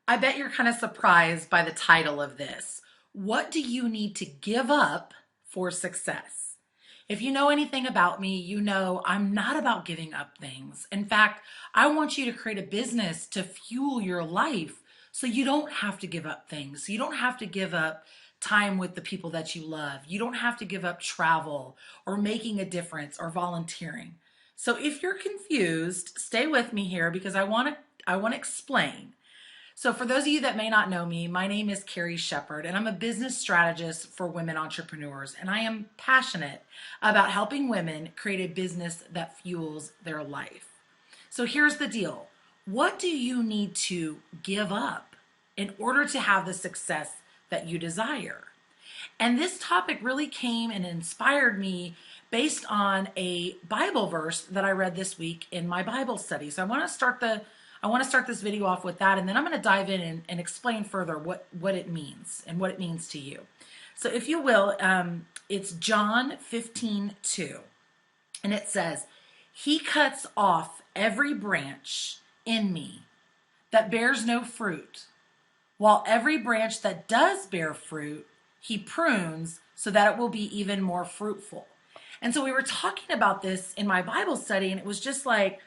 I bet you're kind of surprised by the title of this. What do you need to give up for success? If you know anything about me, you know I'm not about giving up things. In fact, I want you to create a business to fuel your life so you don't have to give up things. You don't have to give up time with the people that you love. You don't have to give up travel or making a difference or volunteering. So if you're confused, stay with me here because I want to explain. So, for those of you that may not know me, my name is Carrie Shepard, and I'm a business strategist for women entrepreneurs. And I am passionate about helping women create a business that fuels their life. So, here's the deal: what do you need to give up in order to have the success that you desire? And this topic really came and inspired me based on a Bible verse that I read this week in my Bible study. So I want to start this video off with that, and then I'm going to dive in and explain further what it means and what it means to you. So if you will, it's John 15:2, and it says, "He cuts off every branch in me that bears no fruit, while every branch that does bear fruit, he prunes so that it will be even more fruitful." And so we were talking about this in my Bible study, and it was just like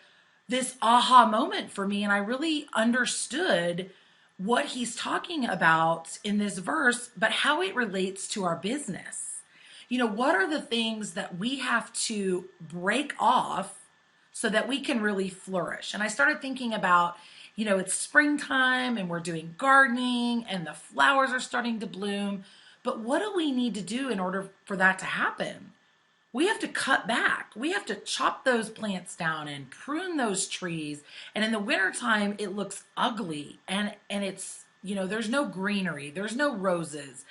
this aha moment for me. And I really understood what he's talking about in this verse, but how it relates to our business. What are the things that we have to break off so that we can really flourish? And I started thinking about, it's springtime and we're doing gardening and the flowers are starting to bloom. But what do we need to do in order for that to happen? We have to cut back. We have to chop those plants down and prune those trees. And in the wintertime, it looks ugly and it's, there's no greenery, there's no roses.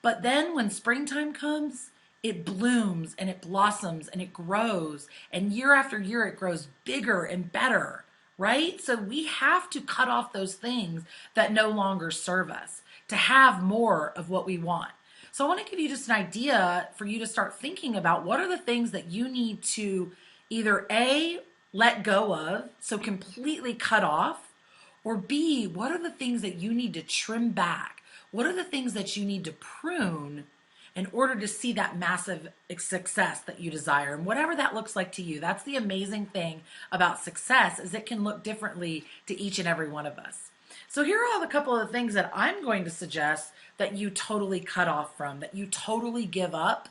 But then when springtime comes, it blooms and it blossoms and it grows. And year after year, it grows bigger and better, right? So we have to cut off those things that no longer serve us to have more of what we want. So I want to give you just an idea for you to start thinking about what are the things that you need to either A, let go of, so completely cut off, or B, what are the things that you need to trim back? What are the things that you need to prune in order to see that massive success that you desire? And whatever that looks like to you, that's the amazing thing about success, is it can look differently to each and every one of us. So here are a couple of the things that I'm going to suggest that you totally cut off from, that you totally give up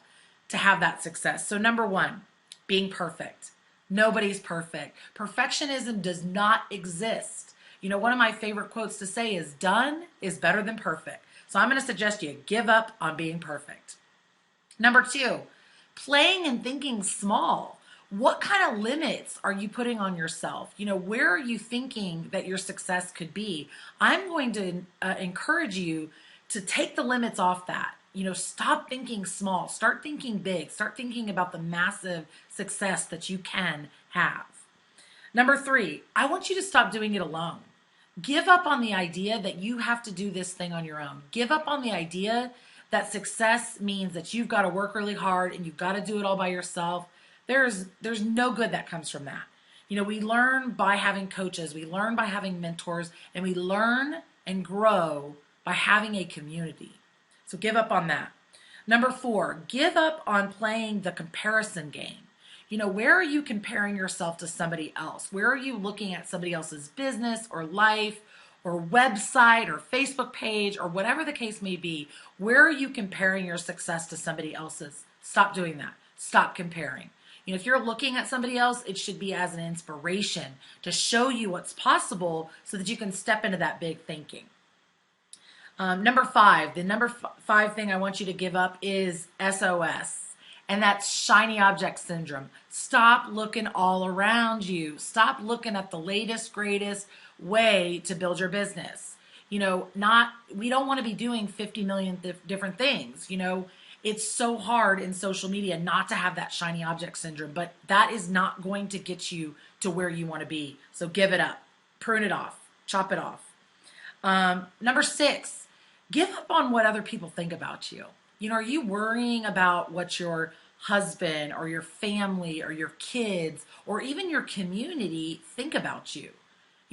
to have that success. So number one, being perfect. Nobody's perfect. Perfectionism does not exist. One of my favorite quotes to say is, done is better than perfect. So I'm going to suggest you give up on being perfect. Number two, playing and thinking small. What kind of limits are you putting on yourself? Where are you thinking that your success could be? I'm going to encourage you to take the limits off that. Stop thinking small, start thinking big, start thinking about the massive success that you can have. Number three, I want you to stop doing it alone. Give up on the idea that you have to do this thing on your own. Give up on the idea that success means that you've got to work really hard and you've got to do it all by yourself. There's no good that comes from that. We learn by having coaches, we learn by having mentors, and we learn and grow by having a community. So give up on that. Number four, give up on playing the comparison game. Where are you comparing yourself to somebody else? Where are you looking at somebody else's business or life or website or Facebook page or whatever the case may be? Where are you comparing your success to somebody else's? Stop doing that. Stop comparing. If you're looking at somebody else, it should be as an inspiration to show you what's possible so that you can step into that big thinking. Number five, the number five thing I want you to give up is SOS, and that's shiny object syndrome. Stop looking all around you. Stop looking at the latest, greatest way to build your business. We don't want to be doing 50 million different things. It's so hard in social media not to have that shiny object syndrome, but that is not going to get you to where you want to be. So give it up, prune it off, chop it off. Number six, give up on what other people think about you. Are you worrying about what your husband or your family or your kids or even your community think about you?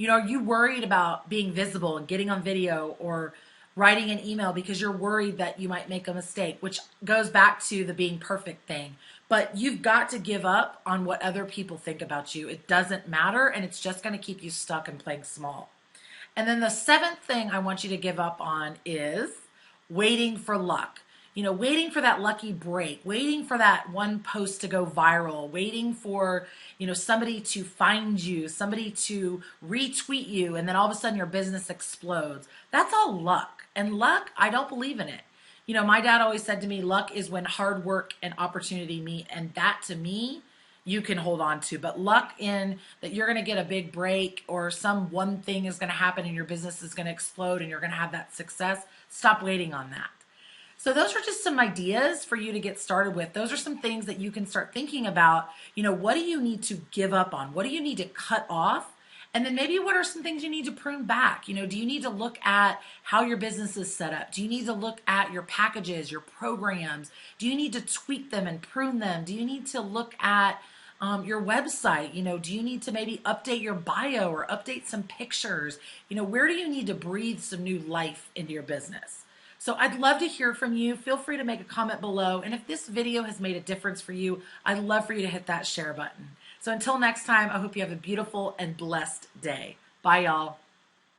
Are you worried about being visible and getting on video or writing an email because you're worried that you might make a mistake, which goes back to the being perfect thing. But you've got to give up on what other people think about you. It doesn't matter, and it's just going to keep you stuck and playing small. And then the seventh thing I want you to give up on is waiting for luck. Waiting for that lucky break, waiting for that one post to go viral, waiting for, somebody to find you, somebody to retweet you, and then all of a sudden your business explodes. That's all luck. And luck, I don't believe in it. My dad always said to me, luck is when hard work and opportunity meet. And that to me, you can hold on to. But luck in that you're going to get a big break or some one thing is going to happen and your business is going to explode and you're going to have that success, stop waiting on that. So those are just some ideas for you to get started with. Those are some things that you can start thinking about. What do you need to give up on? What do you need to cut off? And then maybe what are some things you need to prune back? Do you need to look at how your business is set up? Do you need to look at your packages, your programs? Do you need to tweak them and prune them? Do you need to look at your website? Do you need to maybe update your bio or update some pictures? Where do you need to breathe some new life into your business? So I'd love to hear from you. Feel free to make a comment below. And if this video has made a difference for you, I'd love for you to hit that share button. So until next time, I hope you have a beautiful and blessed day. Bye, y'all.